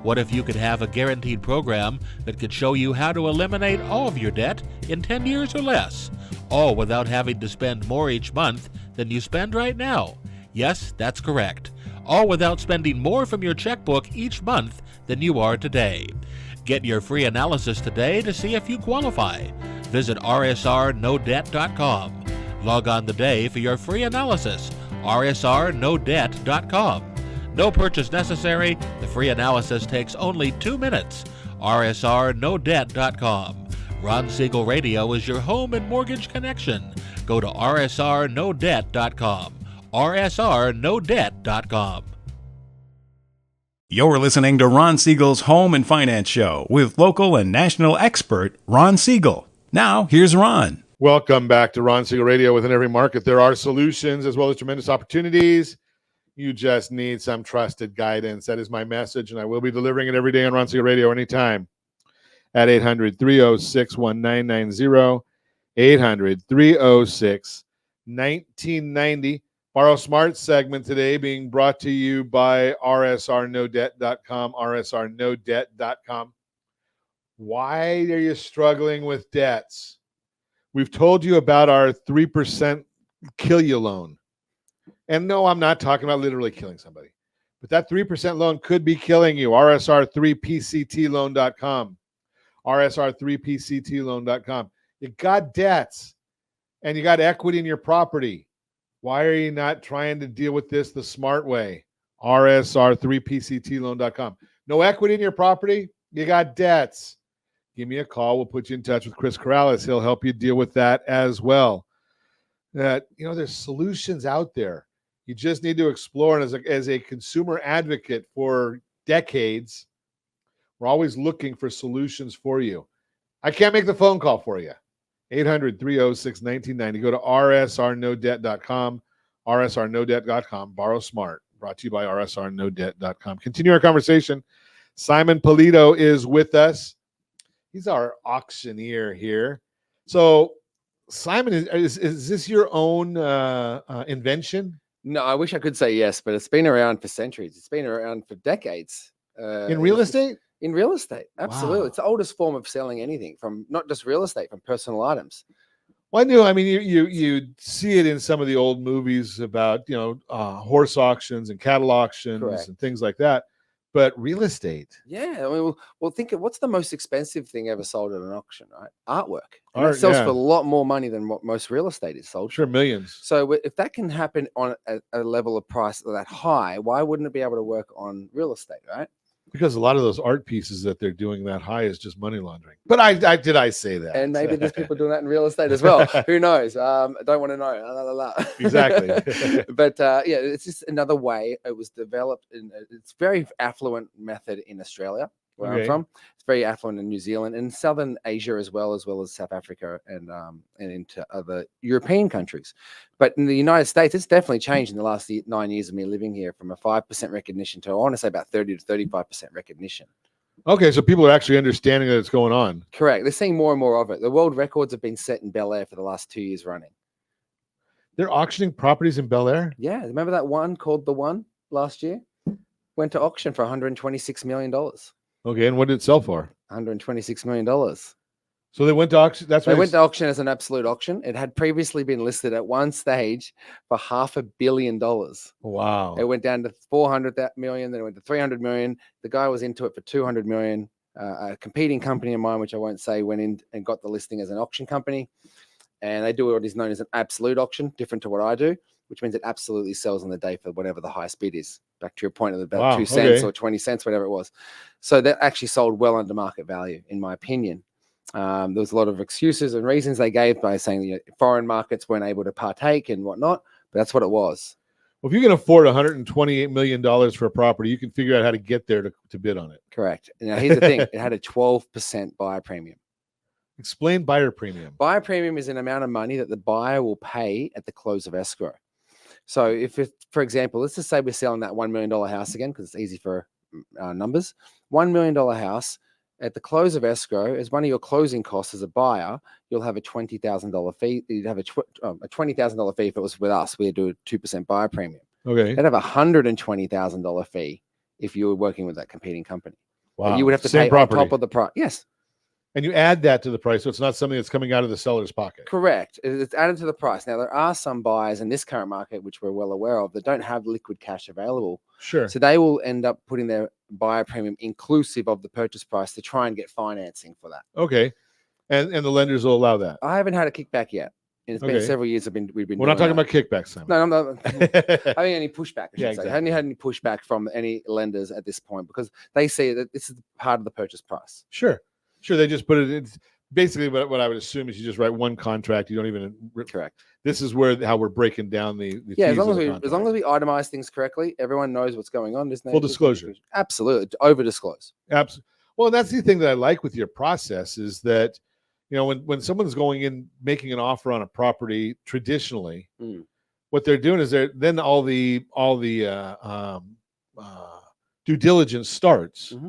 What if you could have a guaranteed program that could show you how to eliminate all of your debt in 10 years or less, all without having to spend more each month than you spend right now? Yes, that's correct. All without spending more from your checkbook each month than you are today. Get your free analysis today to see if you qualify. Visit rsrnodebt.com. Log on today for your free analysis. rsrnodebt.com. No purchase necessary. The free analysis takes only 2 minutes. rsrnodebt.com. Ron Siegel Radio is your home and mortgage connection. Go to rsrnodebt.com. rsrnodebt.com. You're listening to Ron Siegel's Home and Finance Show with local and national expert Ron Siegel. Now, here's Ron. Welcome back to Ron Siegel Radio. Within every market, there are solutions as well as tremendous opportunities. You just need some trusted guidance. That is my message, and I will be delivering it every day on Ron Siegel Radio anytime at 800-306-1990, 800-306-1990. Borrow Smart segment today being brought to you by rsrnodebt.com, rsrnodebt.com. Why are you struggling with debts? We've told you about our 3% kill you loan. And no, I'm not talking about literally killing somebody. But that 3% loan could be killing you. rsr3pctloan.com. rsr3pctloan.com. You got debts and you got equity in your property. Why are you not trying to deal with this the smart way? rsr3pctloan.com. No equity in your property? You got debts. Give me a call. We'll put you in touch with Chris Corrales. He'll help you deal with that as well. There's solutions out there. You just need to explore. And as a consumer advocate for decades, we're always looking for solutions for you. I can't make the phone call for you. 800-306-1990. Go to rsrnodebt.com, rsrnodebt.com. Borrow Smart, brought to you by rsrnodebt.com. Continue our conversation. Simon Polito is with us. He's our auctioneer here. So, Simon, is this your own invention? No, I wish I could say yes, but it's been around for centuries. It's been around for decades. In real estate? In real estate, absolutely. Wow. It's the oldest form of selling anything, from not just real estate, from personal items. Well, you see it in some of the old movies about horse auctions and cattle auctions. Correct. And things like that. But real estate, Yeah, I mean, well, think of what's the most expensive thing ever sold at an auction, right? Artwork. And Art, that sells yeah. for a lot more money than what most real estate is sold. sure, millions. So if that can happen on a level of price that high, why wouldn't it be able to work on real estate, right? Because a lot of those art pieces that they're doing that high is just money laundering. But I say that? And maybe there's people doing that in real estate as well. Who knows? I don't want to know. La, la, la. Exactly. But it's just another way. It was developed it's very affluent method in Australia, where I'm Okay. from. It's very affluent in New Zealand and Southern Asia as well as South Africa and into other European countries. But in the United States, it's definitely changed in the last 9 years of me living here, from a 5% recognition to, I want to say, about 30 to 35% recognition. Okay, so people are actually understanding that it's going on. Correct. They're seeing more and more of it. The world records have been set in Bel Air for the last 2 years running. They're auctioning properties in Bel Air? Yeah. Remember that one called The One last year? Went to auction for $126 million. Okay, and what did it sell for? $126 million. So they went to auction. That's They what went to auction as an absolute auction. It had previously been listed at one stage for $500 million. Wow. It went down to 400 million, then it went to 300 million. The guy was into it for 200 million. A competing company of mine, which I won't say, went in and got the listing as an auction company. And they do what is known as an absolute auction, different to what I do, which means it absolutely sells on the day for whatever the highest bid is. Back to your point of about Wow, 2 cents okay. or 20 cents, whatever it was. So that actually sold well under market value, in my opinion. There was a lot of excuses and reasons they gave by saying foreign markets weren't able to partake and whatnot, but that's what it was. Well, if you can afford $128 million for a property, you can figure out how to get there to bid on it. Correct. Now, here's the thing. It had a 12% buyer premium. Explain buyer premium. Buyer premium is an amount of money that the buyer will pay at the close of escrow. So if, for example, let's just say we're selling that $1 million house again, because it's easy for numbers. $1 million house, at the close of escrow, as one of your closing costs as a buyer, you'll have a $20,000 fee. You'd have a $20,000 fee if it was with us. We'd do a 2% buyer premium. Okay. You'd have a $120,000 fee if you were working with that competing company. Wow. And you would have to Same pay property. on top of the price. Yes. And you add that to the price, so it's not something that's coming out of the seller's pocket. Correct. It's added to the price. Now, there are some buyers in this current market, which we're well aware of, that don't have liquid cash available. Sure. So they will end up putting their buyer premium inclusive of the purchase price to try and get financing for that. Okay. And the lenders will allow that. I haven't had a kickback yet. And it's been Okay. several years we've been We're not doing talking that. about kickbacks, Simon. No, I'm not. I haven't any pushback, I should Yeah, say. exactly. I haven't had any pushback from any lenders at this point because they see that this is part of the purchase price. Sure. They just put it in. Basically, what I would assume is you just write one contract. You don't even Correct. This is how we're breaking down the Yeah, fees as long of as the we itemize things correctly, everyone knows what's going on. There's no Full disclosure. Absolutely, over disclose. Absolutely. Well, that's the thing that I like with your process is that, when someone's going in making an offer on a property traditionally, what they're doing is then all the due diligence starts. Mm-hmm.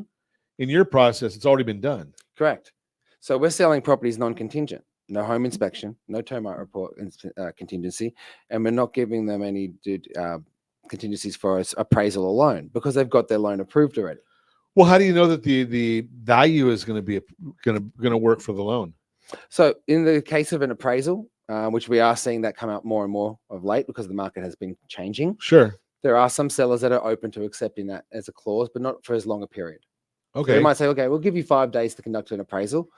In your process, it's already been done. Correct. So we're selling properties non-contingent, no home inspection, no termite report contingency, and we're not giving them any contingencies for appraisal alone because they've got their loan approved already. Well, how do you know that the value is going to work for the loan? So in the case of an appraisal, which we are seeing that come out more and more of late because the market has been changing. Sure. There are some sellers that are open to accepting that as a clause, but not for as long a period. Okay. So they might say, okay, we'll give you 5 days to conduct an appraisal,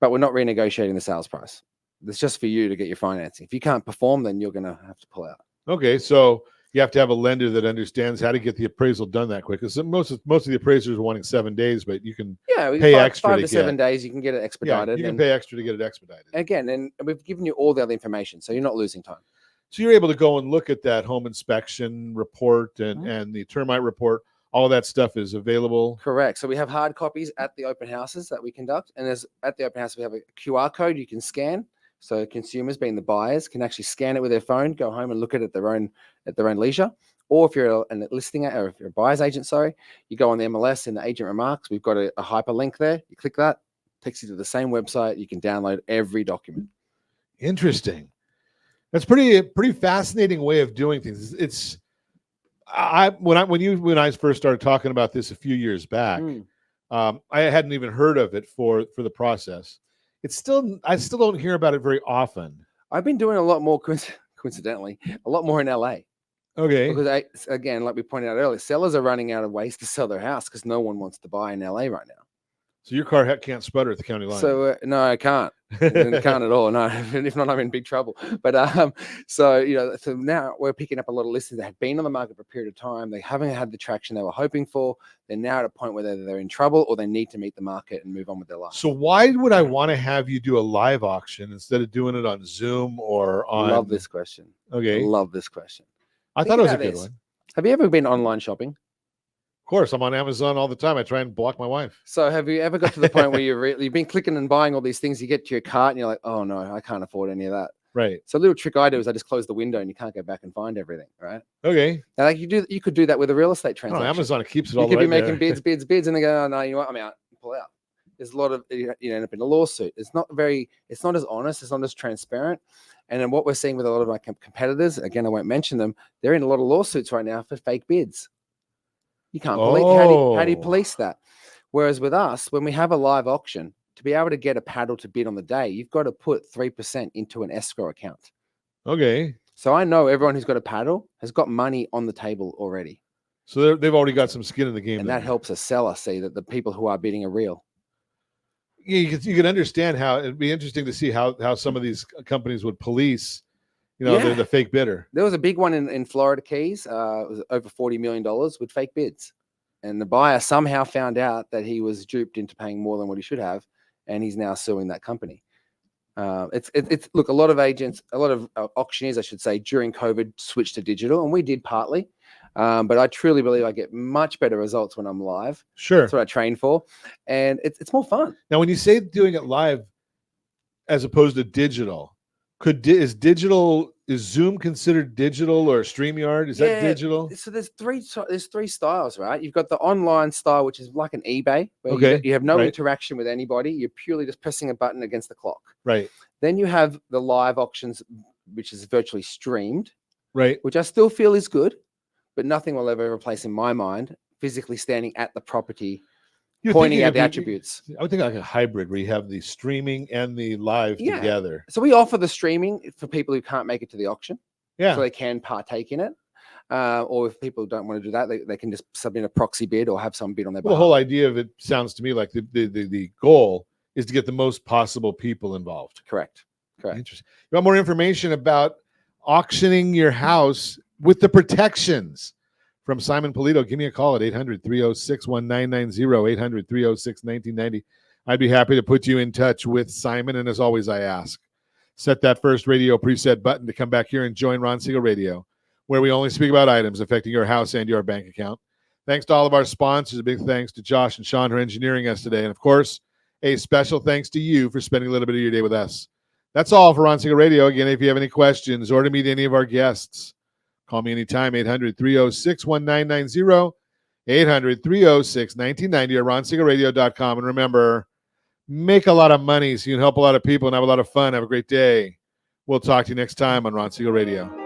but we're not renegotiating the sales price. It's just for you to get your financing. If you can't perform, then you're going to have to pull out. Okay, so you have to have a lender that understands how to get the appraisal done that quick. Because most of the appraisers are wanting 7 days, but you can pay extra 5 to to 7 days. You can get it expedited. Yeah, you can pay extra to get it expedited. Again, and we've given you all the other information, so you're not losing time. So you're able to go and look at that home inspection report and the termite report. All of that stuff is available. Correct. So we have hard copies at the open houses that we conduct, and at the open house we have a QR code you can scan. So consumers, being the buyers, can actually scan it with their phone, go home and look at it at their own leisure. Or if you're a listing or if you're a buyer's agent, you go on the MLS in the agent remarks. We've got a hyperlink there. You click that, takes you to the same website. You can download every document. Interesting. That's pretty fascinating way of doing things. It's when I first started talking about this a few years back, I hadn't even heard of it for the process. I still don't hear about it very often. I've been doing a lot more coincidentally, a lot more in LA. Okay. Because again, like we pointed out earlier, sellers are running out of ways to sell their house because no one wants to buy in LA right now. So your car can't sputter at the county line. So no, I can't. I can't at all. No, if not, I'm in big trouble. But so now we're picking up a lot of listings that have been on the market for a period of time. They haven't had the traction they were hoping for. They're now at a point where they're in trouble or they need to meet the market and move on with their life. So why would I want to have you do a live auction instead of doing it on Zoom or on? Love this question. Okay. Love this question. I thought it was a good one. Have you ever been online shopping? Of course, I'm on Amazon all the time. I try and block my wife. So have you ever got to the point where you've been clicking and buying all these things, you get to your cart and you're like, oh no, I can't afford any of that. Right. So a little trick I do is I just close the window and you can't go back and find everything, right? Okay. Now, you could do that with a real estate transaction. Amazon keeps it all You could be right making there. bids, and they go, oh no, you know what, I'm out, pull out. There's a lot of, you end up in a lawsuit. It's not as honest, it's not as transparent. And then what we're seeing with a lot of my competitors, again, I won't mention them, they're in a lot of lawsuits right now for fake bids. You can't police. How do you police that? Whereas with us, when we have a live auction, to be able to get a paddle to bid on the day, you've got to put 3% into an escrow account. Okay. So I know everyone who's got a paddle has got money on the table already. So they've already got some skin in the game. And that helps a seller see that the people who are bidding are real. Yeah, you can understand how it'd be interesting to see how some of these companies would police, the fake bidder. There was a big one in Florida Keys. It was over $40 million with fake bids. And the buyer somehow found out that he was duped into paying more than what he should have. And he's now suing that company. Look, a lot of agents, a lot of auctioneers, I should say, during COVID switched to digital, and we did partly. But I truly believe I get much better results when I'm live. Sure. That's what I train for. And it's more fun. Now, when you say doing it live as opposed to digital, is Zoom considered digital or StreamYard? Is that digital? So there's three styles, right? You've got the online style, which is like an eBay, where Okay, you have no right. interaction with anybody. You're purely just pressing a button against the clock. Right. Then you have the live auctions, which is virtually streamed, Right. which I still feel is good, but nothing will ever replace, in my mind, physically standing at the property pointing out the attributes. I would think like a hybrid where you have the streaming and the live Yeah. together. So we offer the streaming for people who can't make it to the auction. Yeah. So they can partake in it. Or if people don't want to do that, they can just submit a proxy bid or have some bid on their Well, the behalf. whole idea of it sounds to me like the goal is to get the most possible people involved. Correct. Interesting. You want more information about auctioning your house with the protections from Simon Polito? Give me a call at 800-306-1990, 800-306-1990. I'd be happy to put you in touch with Simon. And as always, I ask, set that first radio preset button to come back here and join Ron Siegel Radio, where we only speak about items affecting your house and your bank account. Thanks to all of our sponsors. A big thanks to Josh and Sean for engineering us today. And of course, a special thanks to you for spending a little bit of your day with us. That's all for Ron Siegel Radio. Again, if you have any questions or to meet any of our guests, call me anytime, 800-306-1990, 800-306-1990, or ronsiegelradio.com. And remember, make a lot of money so you can help a lot of people and have a lot of fun. Have a great day. We'll talk to you next time on Ron Siegel Radio.